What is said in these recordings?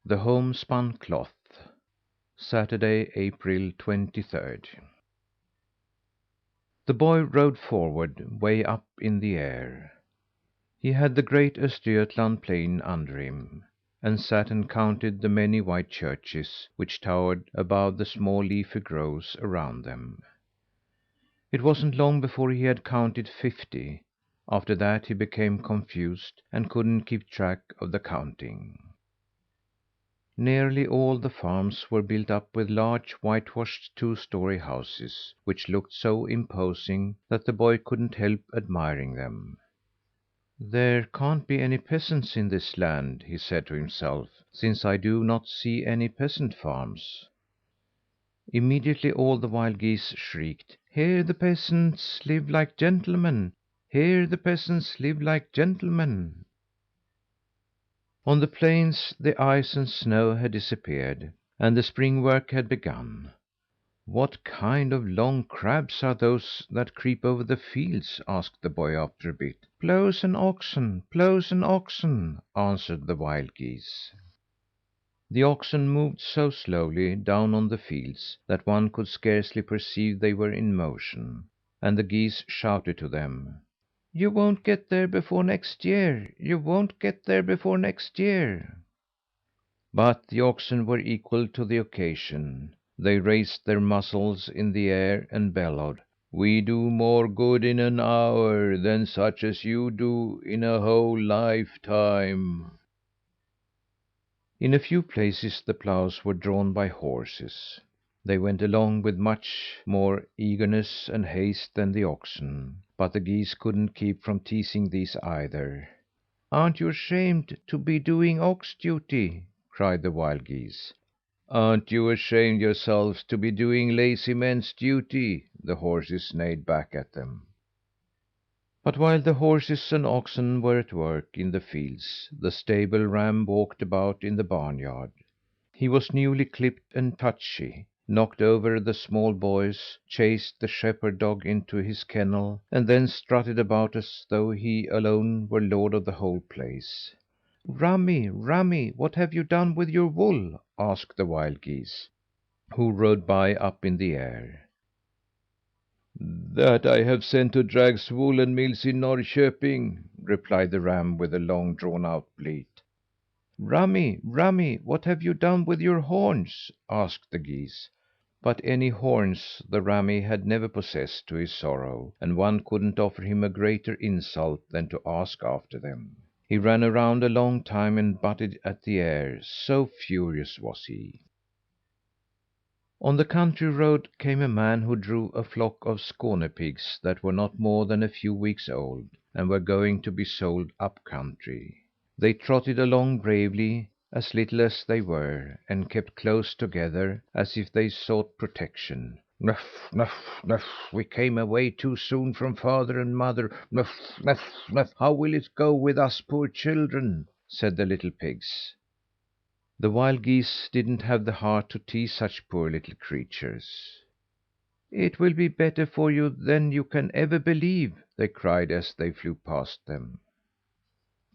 The Homespun Cloth. Saturday, April 23rd. The boy rode forward, way up in the air. He had the great Östergötland plain under him, and sat and counted the many white churches which towered above the small leafy groves around them. It wasn't long before he had counted 50. After that he became confused and couldn't keep track of the counting. Nearly all the farms were built up with large, whitewashed, two-story houses, which looked so imposing that the boy couldn't help admiring them. "There can't be any peasants in this land," he said to himself, "since I do not see any peasant farms." Immediately all the wild geese shrieked: "Here the peasants live like gentlemen! Here the peasants live like gentlemen!" On the plains the ice and snow had disappeared, and the spring work had begun. "What kind of long crabs are those that creep over the fields?" asked the boy after a bit. "Plows and oxen, plows and oxen," answered the wild geese. The oxen moved so slowly down on the fields that one could scarcely perceive they were in motion, and the geese shouted to them: "You won't get there before next year! You won't get there before next year!" But the oxen were equal to the occasion. They raised their muzzles in the air and bellowed: "We do more good in an hour than such as you do in a whole lifetime." In a few places the ploughs were drawn by horses. They went along with much more eagerness and haste than the oxen, but the geese couldn't keep from teasing these either. "Aren't you ashamed to be doing ox duty?" cried the wild geese. "Aren't you ashamed yourselves to be doing lazy men's duty?" the horses neighed back at them. But while the horses and oxen were at work in the fields, the stable ram walked about in the barnyard. He was newly clipped and touchy, knocked over the small boys, chased the shepherd dog into his kennel, and then strutted about as though he alone were lord of the whole place. "Rummy, Rummy, what have you done with your wool?" asked the wild geese, who rode by up in the air. "That I have sent to Dragg's woolen mills in Norrköping," replied the ram with a long drawn out bleat. "Rummy, Rummy, what have you done with your horns?" asked the geese. But any horns the rammy had never possessed, to his sorrow, and one couldn't offer him a greater insult than to ask after them. He ran around a long time and butted at the air, so furious was he. On the country road came a man who drove a flock of Skåne pigs that were not more than a few weeks old, and were going to be sold up country. They trotted along bravely, as little as they were, and kept close together, as if they sought protection. "Nuff, nuff, nuff! We came away too soon from father and mother. Nuff, nuff, nuff! How will it go with us poor children?" said the little pigs. The wild geese didn't have the heart to tease such poor little creatures. "It will be better for you than you can ever believe!" they cried as they flew past them.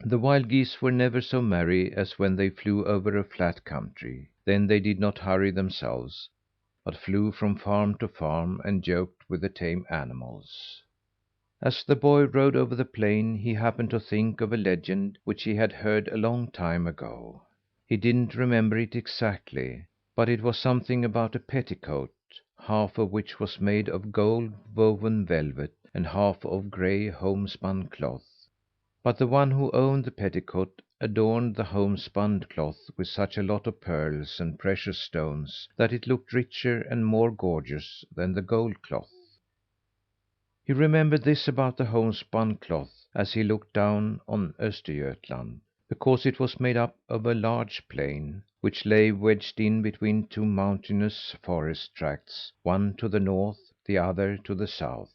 The wild geese were never so merry as when they flew over a flat country. Then they did not hurry themselves, but flew from farm to farm and joked with the tame animals. As the boy rode over the plain, he happened to think of a legend which he had heard a long time ago. He didn't remember it exactly, but it was something about a petticoat, half of which was made of gold woven velvet and half of gray homespun cloth. But the one who owned the petticoat adorned the homespun cloth with such a lot of pearls and precious stones that it looked richer and more gorgeous than the gold cloth. He remembered this about the homespun cloth as he looked down on Östergötland, because it was made up of a large plain, which lay wedged in between two mountainous forest tracts, one to the north, the other to the south.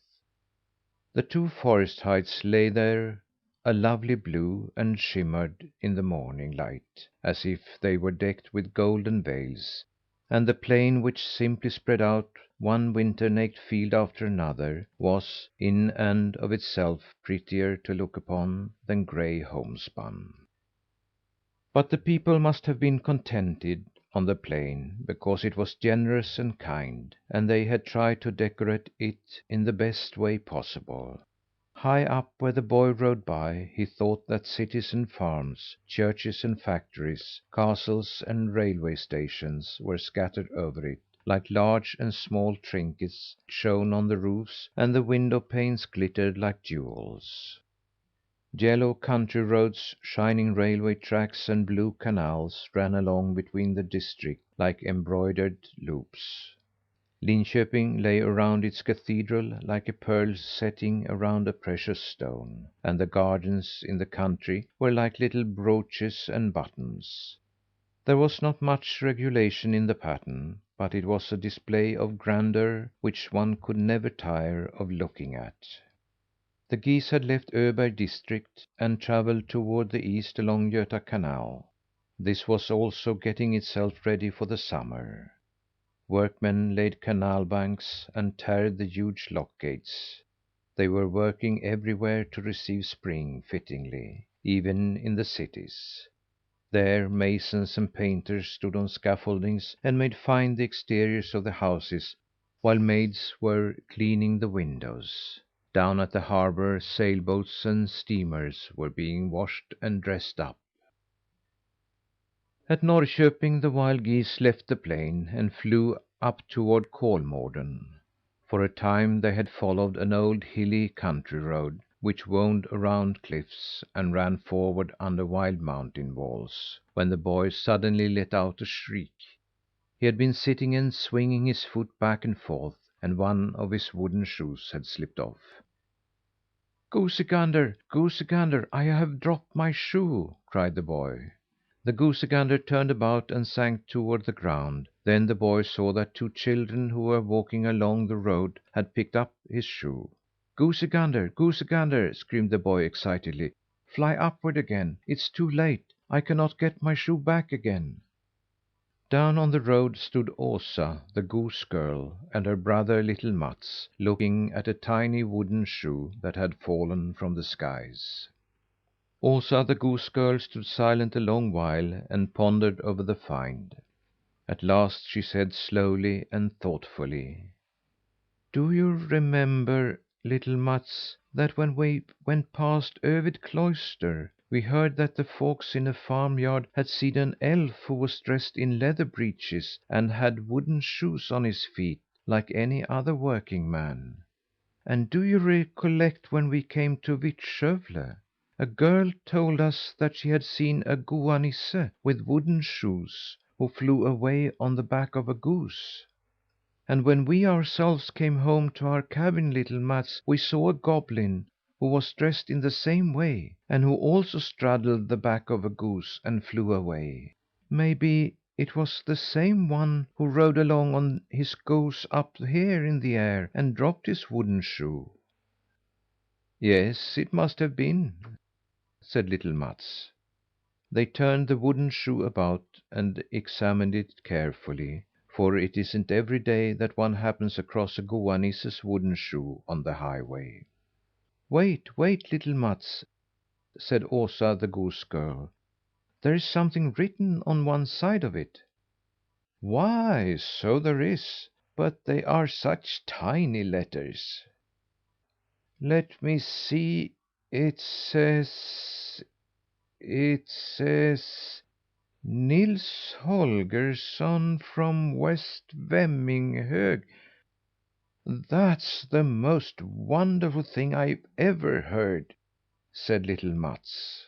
The two forest heights lay there, a lovely blue, and shimmered in the morning light as if they were decked with golden veils; and the plain, which simply spread out one winter naked field after another, was in and of itself prettier to look upon than gray homespun. But the people must have been contented on the plain because it was generous and kind, and they had tried to decorate it in the best way possible. High up where the boy rode by, he thought that cities and farms, churches and factories, castles and railway stations were scattered over it, like large and small trinkets shone on the roofs, and the window panes glittered like jewels. Yellow country roads, shining railway tracks, and blue canals ran along between the districts like embroidered loops. Linköping lay around its cathedral like a pearl setting around a precious stone, and the gardens in the country were like little brooches and buttons. There was not much regulation in the pattern, but it was a display of grandeur which one could never tire of looking at. The geese had left Öberg district and travelled toward the east along Göta Canal. This was also getting itself ready for the summer. Workmen laid canal banks and tarred the huge lock gates. They were working everywhere to receive spring fittingly, even in the cities. There masons and painters stood on scaffoldings and made fine the exteriors of the houses, while maids were cleaning the windows. Down at the harbour, sailboats and steamers were being washed and dressed up. At Norrköping the wild geese left the plain and flew up toward Kolmården. For a time they had followed an old hilly country road which wound around cliffs and ran forward under wild mountain walls, when the boy suddenly let out a shriek. He had been sitting and swinging his foot back and forth, and one of his wooden shoes had slipped off. "Goosey Gander! Goosey Gander! I have dropped my shoe!" cried the boy. The goosey gander turned about and sank toward the ground. Then the boy saw that two children who were walking along the road had picked up his shoe. "Goosey Gander! Goosey Gander!" screamed the boy excitedly. "Fly upward again! It's too late! I cannot get my shoe back again." Down on the road stood Osa, the goose girl, and her brother, little Mats, looking at a tiny wooden shoe that had fallen from the skies. Osa, the goose girl, stood silent a long while and pondered over the find. At last she said slowly and thoughtfully: "Do you remember, little Mats, that when we went past Övid Cloister, we heard that the folks in a farmyard had seen an elf who was dressed in leather breeches and had wooden shoes on his feet, like any other working man? And do you recollect when we came to Vittskövle? A girl told us that she had seen a Goa Nisse with wooden shoes, who flew away on the back of a goose. And when we ourselves came home to our cabin, little Mats, we saw a goblin who was dressed in the same way, and who also straddled the back of a goose and flew away. Maybe it was the same one who rode along on his goose up here in the air and dropped his wooden shoe." "Yes, it must have been," said little Mats. They turned the wooden shoe about and examined it carefully, for it isn't every day that one happens across a Goa Nisse's wooden shoe on the highway. "Wait, wait, little Mats," said Osa, the goose girl. "There is something written on one side of it." "Why, so there is, but they are such tiny letters." "Let me see. It says it says Nils Holgersson from West Vemminghög. That's the most wonderful thing I've ever heard," said little Mats.